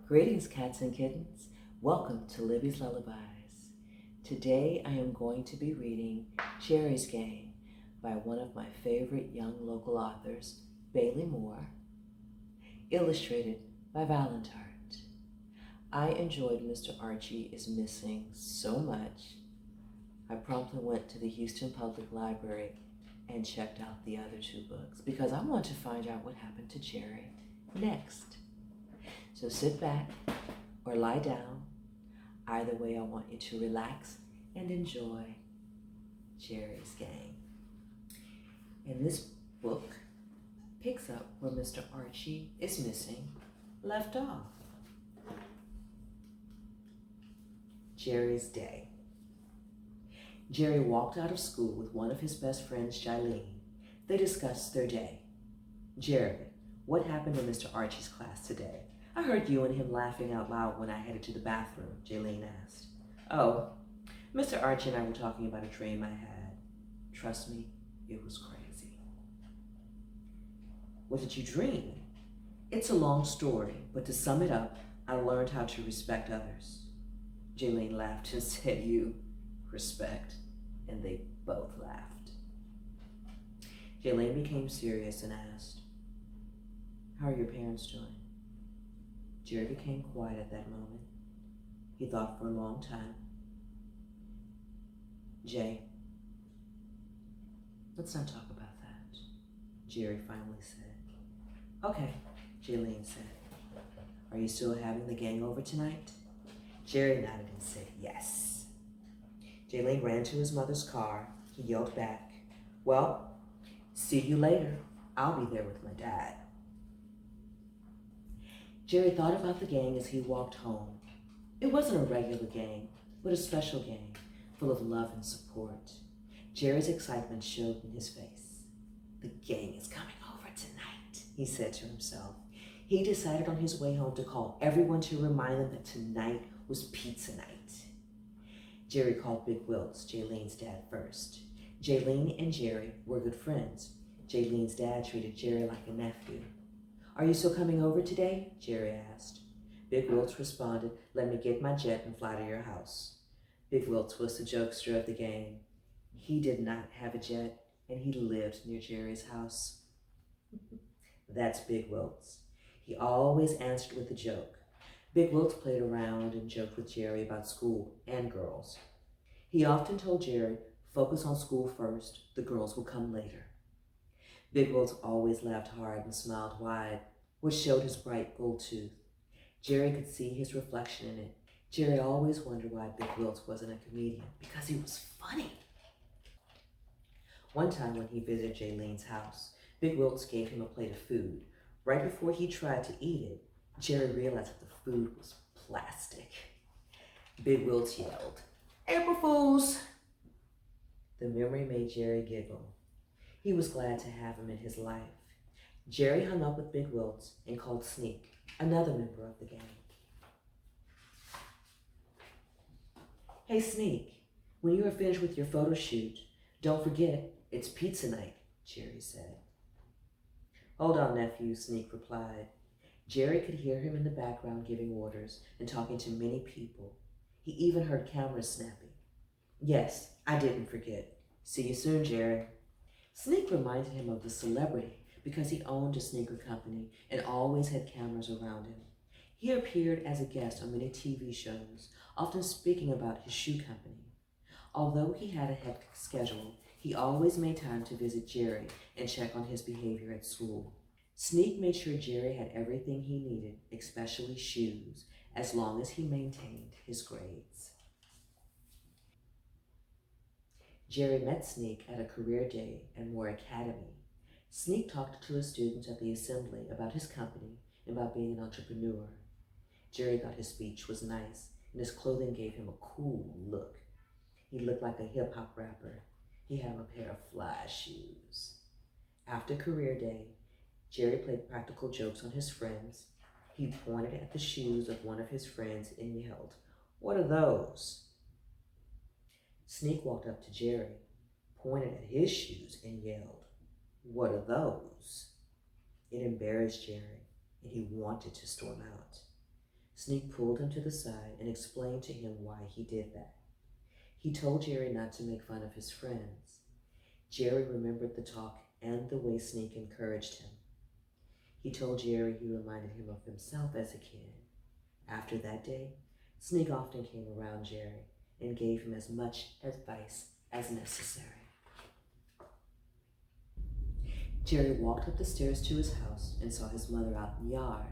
Greetings, cats and kittens. Welcome to Libby's Lullabies. Today I am going to be reading Cherry's Game by one of my favorite young local authors, Bailey Moore, illustrated by Valentart. I enjoyed Mr. Archie is Missing so much, I promptly went to the Houston Public Library and checked out the other two books because I want to find out what happened to Cherry next. So sit back or lie down. Either way, I want you to relax and enjoy Cherry's Game. And this book picks up where Mr. Archie is Missing left off. Jerry's Day. Jerry walked out of school with one of his best friends, Jailene. They discussed their day. Jerry, what happened in Mr. Archie's class today? I heard you and him laughing out loud when I headed to the bathroom, Jailene asked. Oh, Mr. Archie and I were talking about a dream I had. Trust me, it was crazy. What did you dream? It's a long story, but to sum it up, I learned how to respect others. Jailene laughed and said, You respect, and they both laughed. Jailene became serious and asked, How are your parents doing? Jerry became quiet at that moment. He thought for a long time. Jay, let's not talk about that, Jerry finally said. Okay, Jailene said. Are you still having the gang over tonight? Jerry nodded and said yes. Jailene ran to his mother's car. He yelled back, Well, see you later. I'll be there with my dad. Jerry thought about the gang as he walked home. It wasn't a regular gang, but a special gang, full of love and support. Jerry's excitement showed in his face. The gang is coming over tonight, he said to himself. He decided on his way home to call everyone to remind them that tonight was pizza night. Jerry called Big Wilts, Jailene's dad, first. Jailene and Jerry were good friends. Jailene's dad treated Jerry like a nephew. Are you still coming over today? Jerry asked. Big Wilts responded, Let me get my jet and fly to your house. Big Wilts was the jokester of the gang. He did not have a jet, and he lived near Jerry's house. That's Big Wilts. He always answered with a joke. Big Wilts played around and joked with Jerry about school and girls. He often told Jerry, Focus on school first, the girls will come later. Big Wilts always laughed hard and smiled wide, which showed his bright gold tooth. Jerry could see his reflection in it. Jerry always wondered why Big Wilts wasn't a comedian, because he was funny. One time when he visited Jailene's house, Big Wilts gave him a plate of food. Right before he tried to eat it, Jerry realized that the food was plastic. Big Wilts yelled, April Fools! The memory made Jerry giggle. He was glad to have him in his life. Jerry hung up with Big Wilts and called Sneak, another member of the gang. Hey Sneak, when you are finished with your photo shoot, don't forget, it's pizza night, Jerry said. Hold on, nephew, Sneak replied. Jerry could hear him in the background giving orders and talking to many people. He even heard cameras snapping. Yes, I didn't forget. See you soon, Jerry. Sneak reminded him of the celebrity because he owned a sneaker company and always had cameras around him. He appeared as a guest on many TV shows, often speaking about his shoe company. Although he had a hectic schedule, he always made time to visit Jerry and check on his behavior at school. Sneak made sure Jerry had everything he needed, especially shoes, as long as he maintained his grades. Jerry met Sneak at a career day at Moore Academy. Sneak talked to his students at the assembly about his company and about being an entrepreneur. Jerry thought his speech was nice, and his clothing gave him a cool look. He looked like a hip-hop rapper. He had on a pair of fly shoes. After career day, Jerry played practical jokes on his friends. He pointed at the shoes of one of his friends and yelled, What are those? Sneak walked up to Jerry, pointed at his shoes, and yelled, What are those? It embarrassed Jerry, and he wanted to storm out. Sneak pulled him to the side and explained to him why he did that. He told Jerry not to make fun of his friends. Jerry remembered the talk and the way Sneak encouraged him. He told Jerry he reminded him of himself as a kid. After that day, Sneak often came around Jerry and gave him as much advice as necessary. Jerry walked up the stairs to his house and saw his mother out in the yard.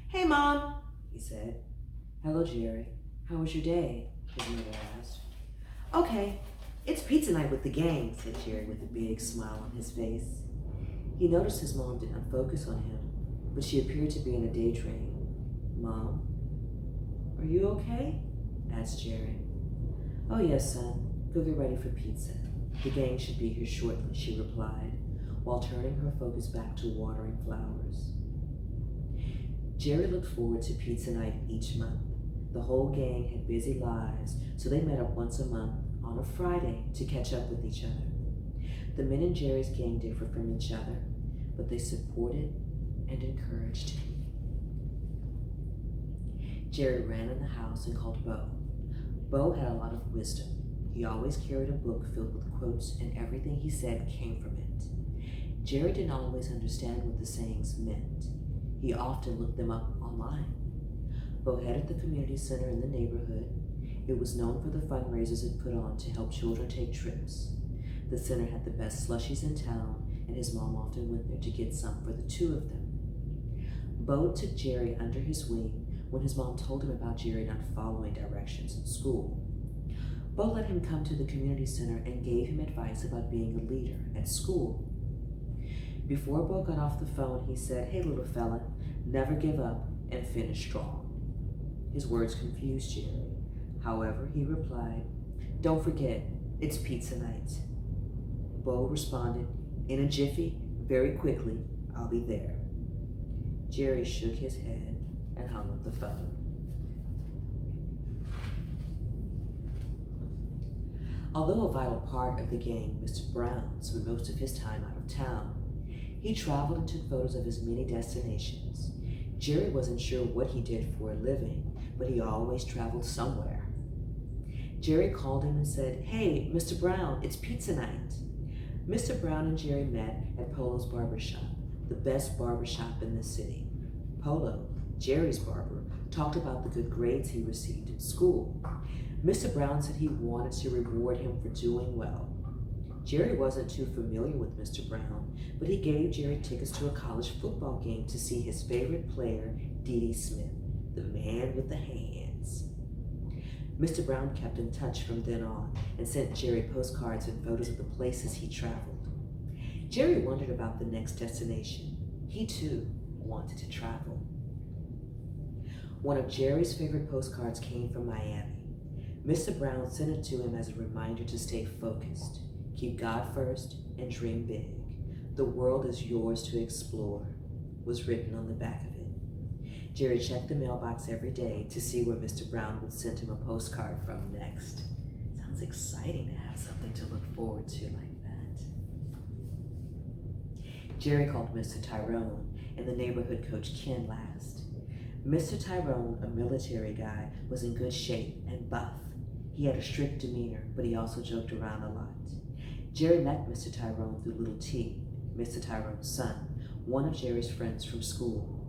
"Hey, Mom," he said. "Hello, Jerry. How was your day?" his mother asked. "Okay, it's pizza night with the gang," said Jerry with a big smile on his face. He noticed his mom did not focus on him, but she appeared to be in a daydream. "Mom, are you okay?" asked Jerry. "Oh, yes, son. Go get ready for pizza. The gang should be here shortly," she replied, while turning her focus back to watering flowers. Jerry looked forward to pizza night each month. The whole gang had busy lives, so they met up once a month on a Friday to catch up with each other. The men in Jerry's gang differed from each other, but they supported and encouraged him. Jerry ran in the house and called Bo. Bo had a lot of wisdom. He always carried a book filled with quotes, and everything he said came from it. Jerry didn't always understand what the sayings meant. He often looked them up online. Bo headed the community center in the neighborhood. It was known for the fundraisers it put on to help children take trips. The center had the best slushies in town, and his mom often went there to get some for the two of them. Bo took Jerry under his wing when his mom told him about Jerry not following directions in school. Bo let him come to the community center and gave him advice about being a leader at school. Before Bo got off the phone, he said, "Hey, little fella, never give up and finish strong." His words confused Jerry. However, he replied, "Don't forget, it's pizza night." Bo responded, "In a jiffy, very quickly, I'll be there." Jerry shook his head and hung up the phone. Although a vital part of the gang, Mr. Brown spent most of his time out of town. He traveled and took photos of his many destinations. Jerry wasn't sure what he did for a living, but he always traveled somewhere. Jerry called him and said, "Hey, Mr. Brown, it's pizza night." Mr. Brown and Jerry met at Polo's barbershop, the best barbershop in the city. Polo, Jerry's barber, talked about the good grades he received in school. Mr. Brown said he wanted to reward him for doing well. Jerry wasn't too familiar with Mr. Brown, but he gave Jerry tickets to a college football game to see his favorite player, D.D. Smith, the man with the hands. Mr. Brown kept in touch from then on and sent Jerry postcards and photos of the places he traveled. Jerry wondered about the next destination. He too wanted to travel. One of Jerry's favorite postcards came from Miami. Mr. Brown sent it to him as a reminder to stay focused. Keep God first and dream big. The world is yours to explore, was written on the back of it. Jerry checked the mailbox every day to see where Mr. Brown would send him a postcard from next. Sounds exciting to have something to look forward to like that. Jerry called Mr. Tyrone and the neighborhood coach Ken last. Mr. Tyrone, a military guy, was in good shape and buff. He had a strict demeanor, but he also joked around a lot. Jerry met Mr. Tyrone through Little T, Mr. Tyrone's son, one of Jerry's friends from school.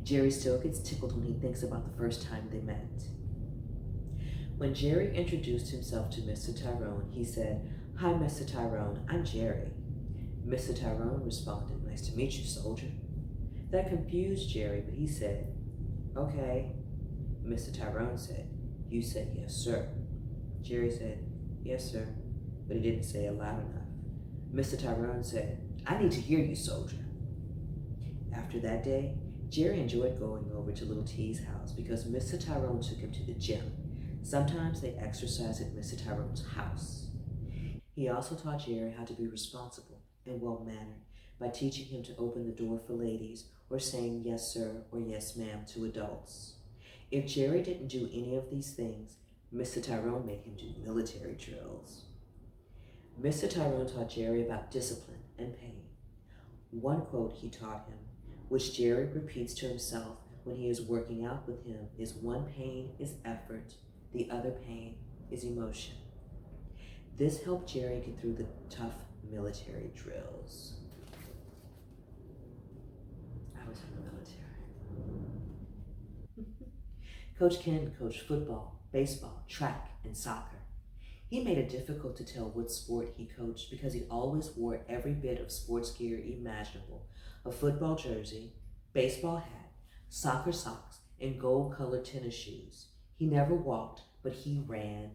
Jerry still gets tickled when he thinks about the first time they met. When Jerry introduced himself to Mr. Tyrone, he said, "Hi, Mr. Tyrone, I'm Jerry." Mr. Tyrone responded, "Nice to meet you, soldier." That confused Jerry, but he said, "Okay." Mr. Tyrone said, "You said yes, sir." Jerry said, "Yes, sir," but he didn't say it loud enough. Mr. Tyrone said, "I need to hear you, soldier." After that day, Jerry enjoyed going over to Little T's house because Mr. Tyrone took him to the gym. Sometimes they exercised at Mr. Tyrone's house. He also taught Jerry how to be responsible and well-mannered by teaching him to open the door for ladies or saying yes, sir, or yes, ma'am to adults. If Jerry didn't do any of these things, Mr. Tyrone made him do military drills. Mr. Tyrone taught Jerry about discipline and pain. One quote he taught him, which Jerry repeats to himself when he is working out with him is one pain is effort, the other pain is emotion. This helped Jerry get through the tough military drills. I was in the military. Coach Ken coached football, baseball, track, and soccer. He made it difficult to tell what sport he coached because he always wore every bit of sports gear imaginable: a football jersey, baseball hat, soccer socks, and gold-colored tennis shoes. He never walked, but he ran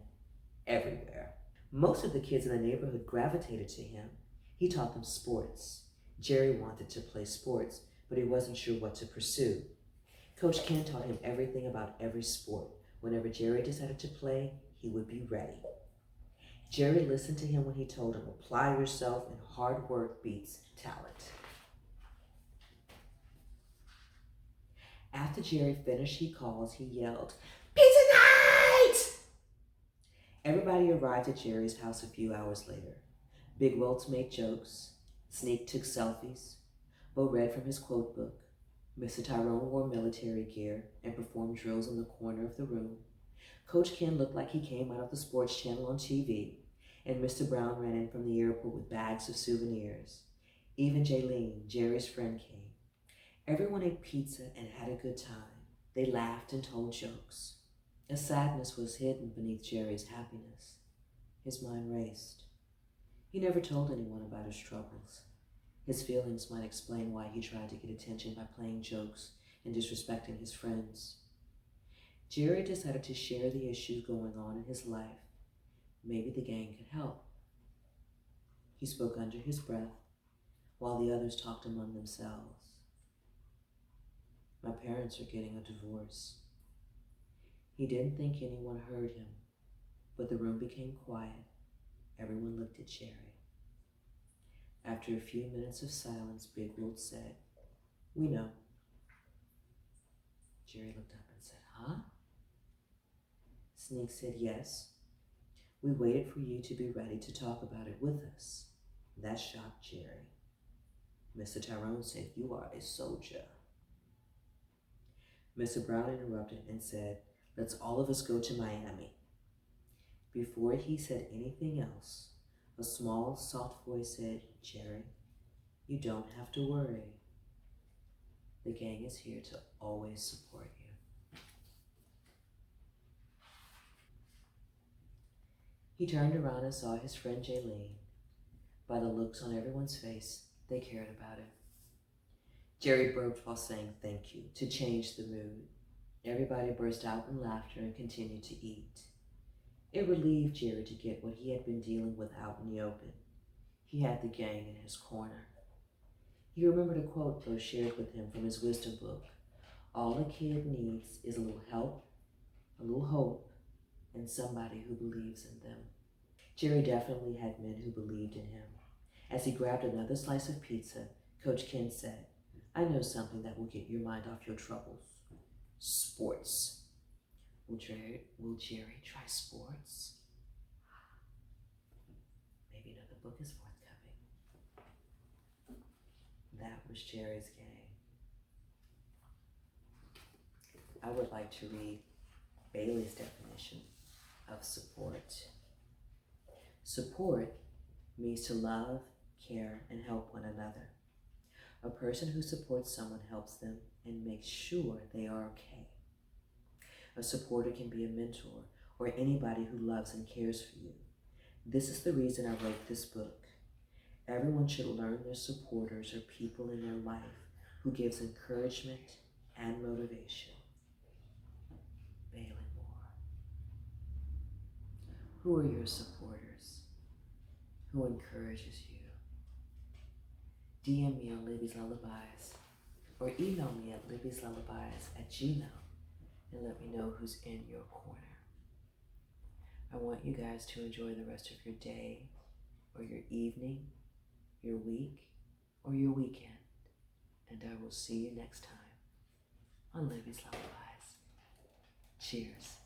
everywhere. Most of the kids in the neighborhood gravitated to him. He taught them sports. Jerry wanted to play sports, but he wasn't sure what to pursue. Coach Ken taught him everything about every sport. Whenever Jerry decided to play, he would be ready. Jerry listened to him when he told him, apply yourself and hard work beats talent. After Jerry finished he yelled, "Pizza night!" Everybody arrived at Jerry's house a few hours later. Big Welts made jokes. Sneak took selfies. Bo read from his quote book. Mr. Tyrone wore military gear and performed drills in the corner of the room. Coach Ken looked like he came out of the sports channel on TV, and Mr. Brown ran in from the airport with bags of souvenirs. Even Jaylene, Jerry's friend, came. Everyone ate pizza and had a good time. They laughed and told jokes. A sadness was hidden beneath Jerry's happiness. His mind raced. He never told anyone about his troubles. His feelings might explain why he tried to get attention by playing jokes and disrespecting his friends. Jerry decided to share the issues going on in his life. Maybe the gang could help. He spoke under his breath while the others talked among themselves. My parents are getting a divorce. He didn't think anyone heard him, but the room became quiet. Everyone looked at Jerry. After a few minutes of silence, Big Wolf said, "We know." Jerry looked up and said, "Huh?" Sneak said, "Yes. We waited for you to be ready to talk about it with us." That shocked Jerry. Mr. Tyrone said, "You are a soldier." Mr. Brown interrupted and said, "Let's all of us go to Miami." Before he said anything else, a small, soft voice said, "Jerry, you don't have to worry. The gang is here to always support you." He turned around and saw his friend Jaylene. By the looks on everyone's face, they cared about him. Jerry burped while saying thank you to change the mood. Everybody burst out in laughter and continued to eat. It relieved Jerry to get what he had been dealing with out in the open. He had the gang in his corner. He remembered a quote Bo shared with him from his wisdom book. All a kid needs is a little help, a little hope, and somebody who believes in them. Jerry definitely had men who believed in him. As he grabbed another slice of pizza, Coach Ken said, "I know something that will get your mind off your troubles. Sports." Will Jerry try sports? Maybe another book is forthcoming. That was Jerry's gang. I would like to read Bailey's definition of support. Support means to love, care, and help one another. A person who supports someone helps them and makes sure they are okay. A supporter can be a mentor or anybody who loves and cares for you. This is the reason I wrote this book. Everyone should learn their supporters are people in their life who gives encouragement and motivation. Bailey Moore. Who are your supporters? Who encourages you? DM me on Libby's Lullabies or email me at libbyslullabies@gmail.com and let me know who's in your corner. I want you guys to enjoy the rest of your day or your evening, your week, or your weekend. And I will see you next time on Libby's Lullabies. Cheers.